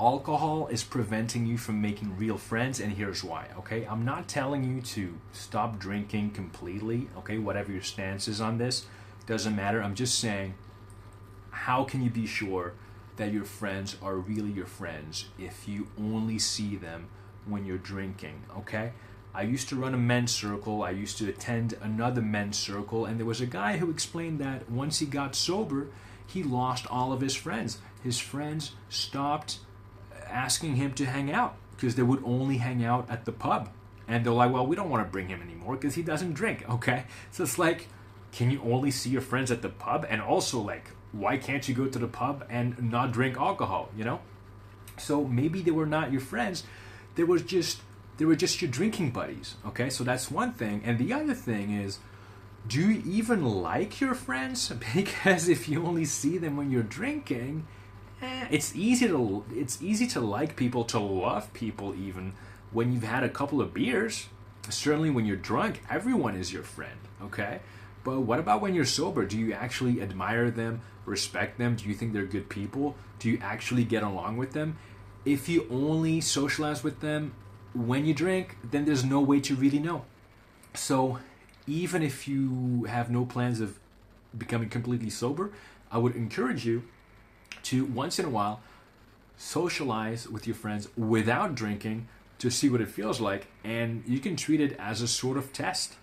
alcohol is preventing you from making real friends, and here's why. Okay, I'm not telling you to stop drinking completely. Okay, whatever your stance is on this doesn't matter. I'm just saying, how can you be sure that your friends are really your friends if you only see them when you're drinking? Okay, I used to run a men's circle. I used to attend another men's circle, and there was a guy who explained that once he got sober, he lost all of his friends. His friends stopped asking him to hang out because they would only hang out at the pub. And they're like, well, we don't want to bring him anymore because he doesn't drink, okay? So it's like, can you only see your friends at the pub? And also, like, why can't you go to the pub and not drink alcohol, you know? So maybe they were not your friends. They were just your drinking buddies, okay? So that's one thing. And the other thing is, do you even like your friends? Because if you only see them when you're drinking, it's easy to like people, to love people even when you've had a couple of beers. Certainly when you're drunk, everyone is your friend, okay? But what about when you're sober? Do you actually admire them, respect them? Do you think they're good people? Do you actually get along with them? If you only socialize with them when you drink, then there's no way to really know. So even if you have no plans of becoming completely sober, I would encourage you to once in a while socialize with your friends without drinking to see what it feels like, and you can treat it as a sort of test.